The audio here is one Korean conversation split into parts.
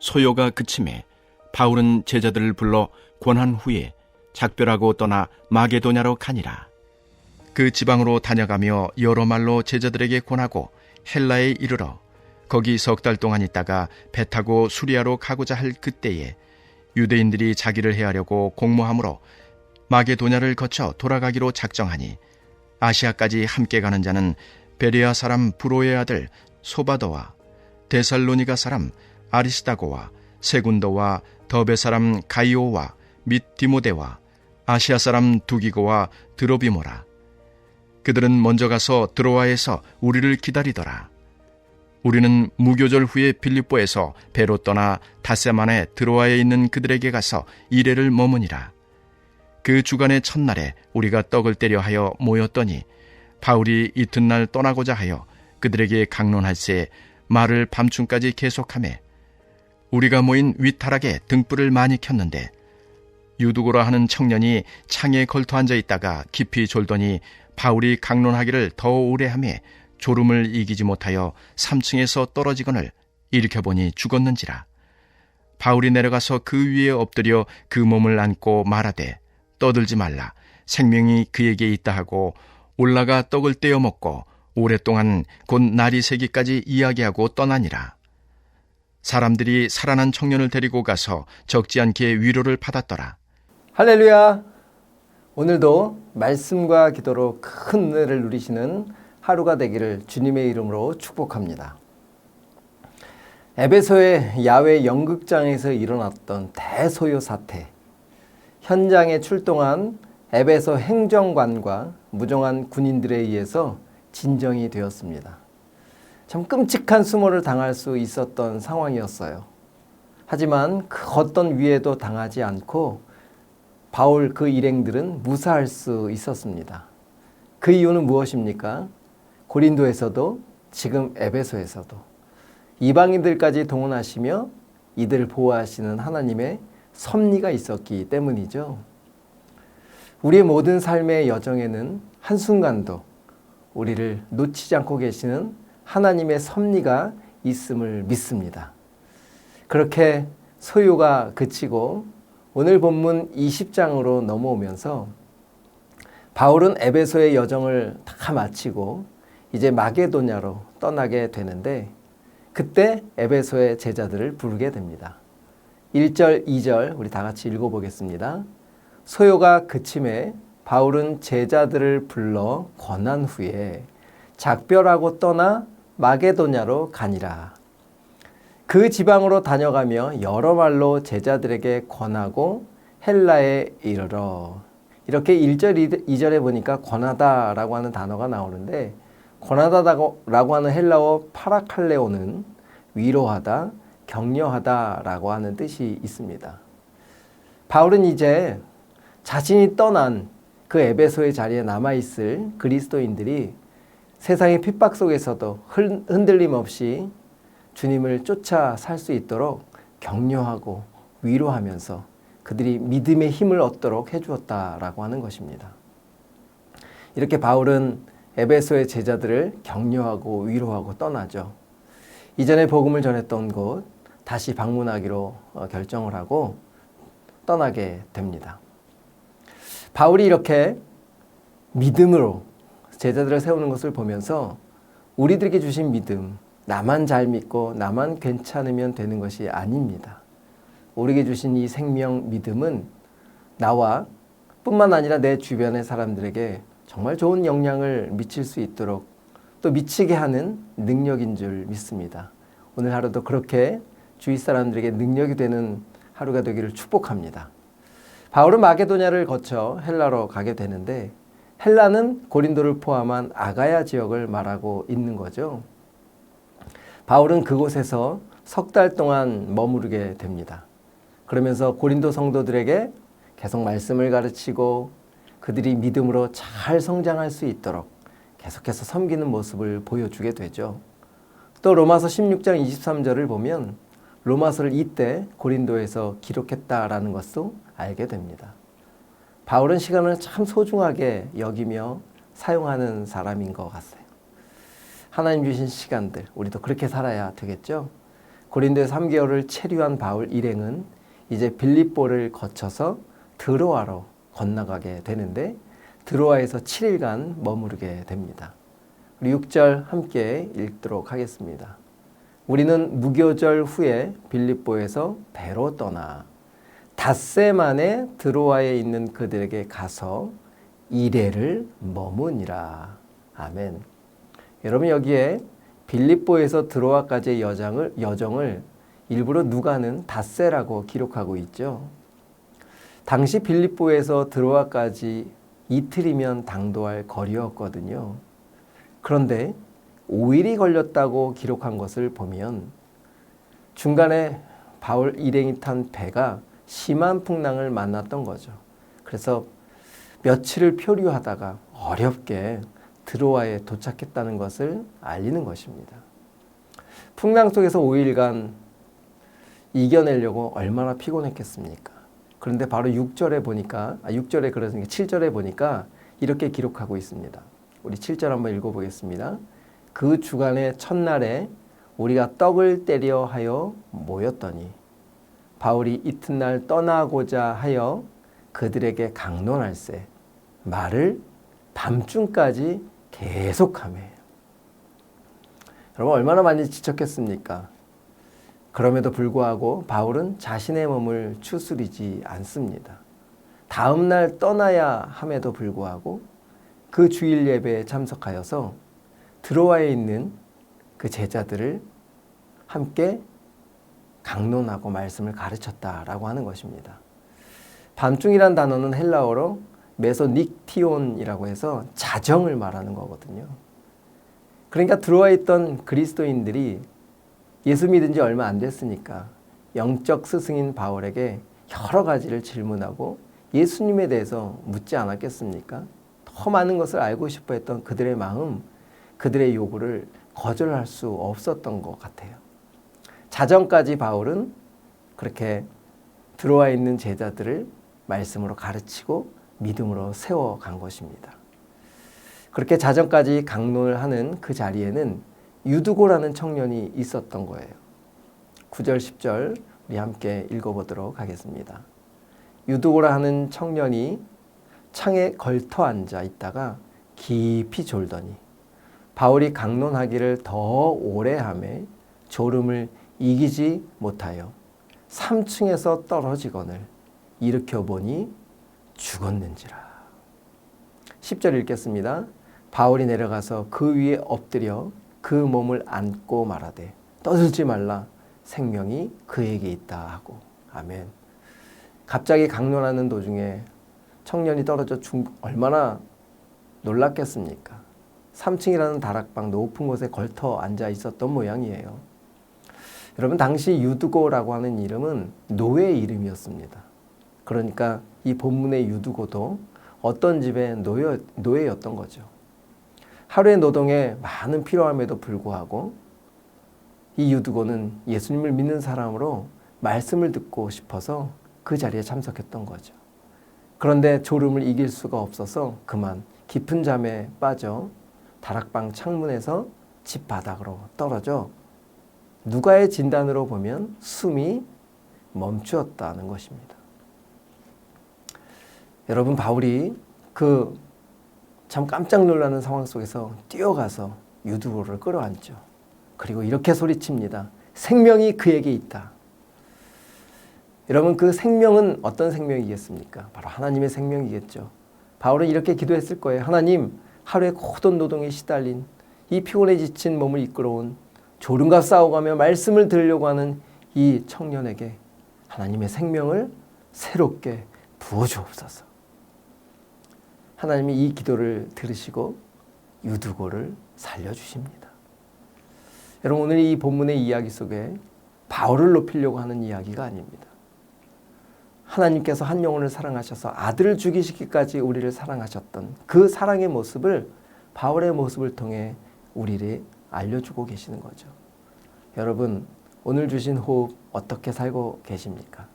소요가 그침에 바울은 제자들을 불러 권한 후에 작별하고 떠나 마게도냐로 가니라. 그 지방으로 다녀가며 여러 말로 제자들에게 권하고 헬라에 이르러 거기 석 달 동안 있다가 배 타고 수리아로 가고자 할 그때에 유대인들이 자기를 해하려고 공모함으로 마게도냐를 거쳐 돌아가기로 작정하니 아시아까지 함께 가는 자는 베레아 사람 브로의 아들 소바더와 데살로니가 사람 아리스다고와 세군도와 더베 사람 가이오와 및 디모데와 아시아 사람 두기고와 드로비모라. 그들은 먼저 가서 드로아에서 우리를 기다리더라. 우리는 무교절 후에 빌립보에서 배로 떠나 닷새만에 드로아에 있는 그들에게 가서 이레를 머무니라. 그 주간의 첫날에 우리가 떡을 떼려 하여 모였더니 바울이 이튿날 떠나고자 하여 그들에게 강론할새 말을 밤중까지 계속하매 우리가 모인 윗타락에 등불을 많이 켰는데 유두고라 하는 청년이 창에 걸터 앉아 있다가 깊이 졸더니 바울이 강론하기를 더 오래 하매 졸음을 이기지 못하여 3층에서 떨어지거늘 일으켜보니 죽었는지라. 바울이 내려가서 그 위에 엎드려 그 몸을 안고 말하되 떠들지 말라, 생명이 그에게 있다 하고 올라가 떡을 떼어 먹고 오랫동안 곧 날이 새기까지 이야기하고 떠나니라. 사람들이 살아난 청년을 데리고 가서 적지 않게 위로를 받았더라. 할렐루야! 오늘도 말씀과 기도로 큰 은혜를 누리시는 하루가 되기를 주님의 이름으로 축복합니다. 에베소의 야외 연극장에서 일어났던 대소요 사태, 현장에 출동한 에베소 행정관과 무정한 군인들에 의해서 진정이 되었습니다. 참 끔찍한 수모를 당할 수 있었던 상황이었어요. 하지만 그 어떤 위해도 당하지 않고 바울 그 일행들은 무사할 수 있었습니다. 그 이유는 무엇입니까? 고린도에서도 지금 에베소에서도 이방인들까지 동원하시며 이들을 보호하시는 하나님의 섭리가 있었기 때문이죠. 우리의 모든 삶의 여정에는 한순간도 우리를 놓치지 않고 계시는 하나님의 섭리가 있음을 믿습니다. 그렇게 소요가 그치고 오늘 본문 20장으로 넘어오면서 바울은 에베소의 여정을 다 마치고 이제 마게도냐로 떠나게 되는데 그때 에베소의 제자들을 부르게 됩니다. 1절, 2절 우리 다 같이 읽어보겠습니다. 소요가 그침에 바울은 제자들을 불러 권한 후에 작별하고 떠나 마게도냐로 가니라. 그 지방으로 다녀가며 여러 말로 제자들에게 권하고 헬라에 이르러. 이렇게 1절, 2절에 보니까 권하다라고 하는 단어가 나오는데 권하다라고 하는 헬라어 파라칼레오는 위로하다, 격려하다라고 하는 뜻이 있습니다. 바울은 이제 자신이 떠난 그 에베소의 자리에 남아있을 그리스도인들이 세상의 핍박 속에서도 흔들림 없이 주님을 쫓아 살 수 있도록 격려하고 위로하면서 그들이 믿음의 힘을 얻도록 해주었다라고 하는 것입니다. 이렇게 바울은 에베소의 제자들을 격려하고 위로하고 떠나죠. 이전에 복음을 전했던 곳 다시 방문하기로 결정을 하고 떠나게 됩니다. 바울이 이렇게 믿음으로 제자들을 세우는 것을 보면서 우리들에게 주신 믿음, 나만 잘 믿고 나만 괜찮으면 되는 것이 아닙니다. 우리에게 주신 이 생명 믿음은 나와 뿐만 아니라 내 주변의 사람들에게 정말 좋은 영향을 미칠 수 있도록 또 미치게 하는 능력인 줄 믿습니다. 오늘 하루도 그렇게 주위 사람들에게 능력이 되는 하루가 되기를 축복합니다. 바울은 마게도냐를 거쳐 헬라로 가게 되는데 헬라는 고린도를 포함한 아가야 지역을 말하고 있는 거죠. 바울은 그곳에서 석 달 동안 머무르게 됩니다. 그러면서 고린도 성도들에게 계속 말씀을 가르치고 그들이 믿음으로 잘 성장할 수 있도록 계속해서 섬기는 모습을 보여주게 되죠. 또 로마서 16장 23절을 보면 로마서를 이때 고린도에서 기록했다라는 것도 알게 됩니다. 바울은 시간을 참 소중하게 여기며 사용하는 사람인 것 같아요. 하나님 주신 시간들, 우리도 그렇게 살아야 되겠죠? 고린도에 3개월을 체류한 바울 일행은 이제 빌립보를 거쳐서 드로아로 건너가게 되는데 드로아에서 7일간 머무르게 됩니다. 우리 6절 함께 읽도록 하겠습니다. 우리는 무교절 후에 빌립보에서 배로 떠나 닷새 만에 드로아에 있는 그들에게 가서 이레를 머무니라. 아멘. 여러분 여기에 빌립보에서 드로아까지의 여정을 일부러 누가는 닷새라고 기록하고 있죠. 당시 빌립보에서 드로아까지 이틀이면 당도할 거리였거든요. 그런데 5일이 걸렸다고 기록한 것을 보면 중간에 바울 일행이 탄 배가 심한 풍랑을 만났던 거죠. 그래서 며칠을 표류하다가 어렵게 드로아에 도착했다는 것을 알리는 것입니다. 풍랑 속에서 5일간 이겨내려고 얼마나 피곤했겠습니까? 그런데 바로 6절에 보니까 6절에 그러니까 7절에 보니까 이렇게 기록하고 있습니다. 우리 7절 한번 읽어보겠습니다. 그 주간의 첫날에 우리가 떡을 때려 하여 모였더니 바울이 이튿날 떠나고자 하여 그들에게 강론할세 말을 밤중까지 계속하며. 여러분 얼마나 많이 지쳤겠습니까? 그럼에도 불구하고 바울은 자신의 몸을 추스리지 않습니다. 다음 날 떠나야 함에도 불구하고 그 주일 예배에 참석하여서 드로아에 있는 그 제자들을 함께 강론하고 말씀을 가르쳤다라고 하는 것입니다. 밤중이란 단어는 헬라어로 메소닉티온이라고 해서 자정을 말하는 거거든요. 그러니까 드로아에 있던 그리스도인들이 예수 믿은 지 얼마 안 됐으니까 영적 스승인 바울에게 여러 가지를 질문하고 예수님에 대해서 묻지 않았겠습니까? 더 많은 것을 알고 싶어 했던 그들의 마음, 그들의 요구를 거절할 수 없었던 것 같아요. 자정까지 바울은 그렇게 드로아에 있는 제자들을 말씀으로 가르치고 믿음으로 세워간 것입니다. 그렇게 자정까지 강론을 하는 그 자리에는 유두고라는 청년이 있었던 거예요. 9절 10절 우리 함께 읽어보도록 하겠습니다. 유두고라 하는 청년이 창에 걸터 앉아 있다가 깊이 졸더니 바울이 강론하기를 더 오래 하매 졸음을 이기지 못하여 3층에서 떨어지거늘 일으켜 보니 죽었는지라. 10절 읽겠습니다. 바울이 내려가서 그 위에 엎드려 그 몸을 안고 말하되 떠들지 말라 생명이 그에게 있다 하고. 아멘. 갑자기 강론하는 도중에 청년이 떨어져 얼마나 놀랐겠습니까? 3층이라는 다락방 높은 곳에 걸터 앉아 있었던 모양이에요. 여러분 당시 유두고라고 하는 이름은 노예 이름이었습니다. 그러니까 이 본문의 유두고도 어떤 집의 노예였던 거죠. 하루의 노동에 많은 필요함에도 불구하고 이 유두고는 예수님을 믿는 사람으로 말씀을 듣고 싶어서 그 자리에 참석했던 거죠. 그런데 졸음을 이길 수가 없어서 그만 깊은 잠에 빠져 다락방 창문에서 집 바닥으로 떨어져 누가의 진단으로 보면 숨이 멈추었다는 것입니다. 여러분 바울이 그 참 깜짝 놀라는 상황 속에서 뛰어가서 유두고를 끌어안죠. 그리고 이렇게 소리칩니다. 생명이 그에게 있다. 여러분 그 생명은 어떤 생명이겠습니까? 바로 하나님의 생명이겠죠. 바울은 이렇게 기도했을 거예요. 하나님, 하루의 고된 노동에 시달린 이 피곤해 지친 몸을 이끌어온 졸음과 싸워가며 말씀을 들으려고 하는 이 청년에게 하나님의 생명을 새롭게 부어주옵소서. 하나님이 이 기도를 들으시고 유두고를 살려주십니다. 여러분 오늘 이 본문의 이야기 속에 바울을 높이려고 하는 이야기가 아닙니다. 하나님께서 한 영혼을 사랑하셔서 아들을 죽이시기까지 우리를 사랑하셨던 그 사랑의 모습을 바울의 모습을 통해 우리를 알려주고 계시는 거죠. 여러분 오늘 주신 호흡 어떻게 살고 계십니까?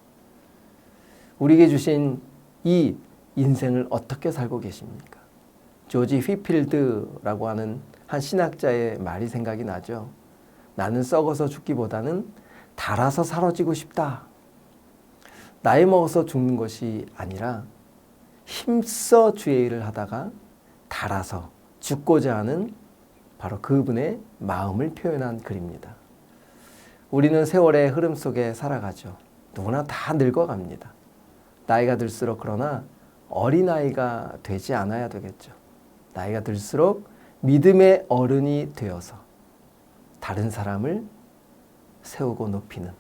우리에게 주신 이 인생을 어떻게 살고 계십니까? 조지 휘필드라고 하는 한 신학자의 말이 생각이 나죠. 나는 썩어서 죽기보다는 달아서 사라지고 싶다. 나이 먹어서 죽는 것이 아니라 힘써 주의 일을 하다가 달아서 죽고자 하는 바로 그분의 마음을 표현한 글입니다. 우리는 세월의 흐름 속에 살아가죠. 누구나 다 늙어갑니다. 나이가 들수록 그러나 어린아이가 되지 않아야 되겠죠. 나이가 들수록 믿음의 어른이 되어서 다른 사람을 세우고 높이는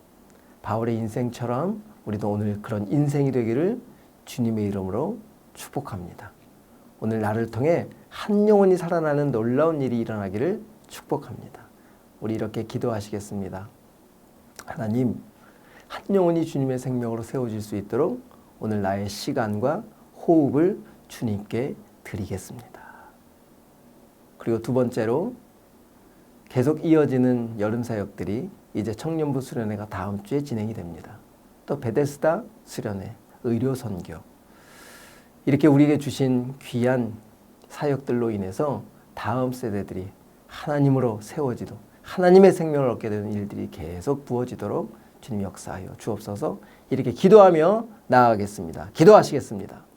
바울의 인생처럼 우리도 오늘 그런 인생이 되기를 주님의 이름으로 축복합니다. 오늘 나를 통해 한 영혼이 살아나는 놀라운 일이 일어나기를 축복합니다. 우리 이렇게 기도하시겠습니다. 하나님, 한 영혼이 주님의 생명으로 세워질 수 있도록 오늘 나의 시간과 호흡을 주님께 드리겠습니다. 그리고 두 번째로 계속 이어지는 여름 사역들이 이제 청년부 수련회가 다음 주에 진행이 됩니다. 또 베데스다 수련회, 의료 선교, 이렇게 우리에게 주신 귀한 사역들로 인해서 다음 세대들이 하나님으로 세워지도록 하나님의 생명을 얻게 되는 일들이 계속 부어지도록 주님 역사하여 주옵소서. 이렇게 기도하며 나아가겠습니다. 기도하시겠습니다.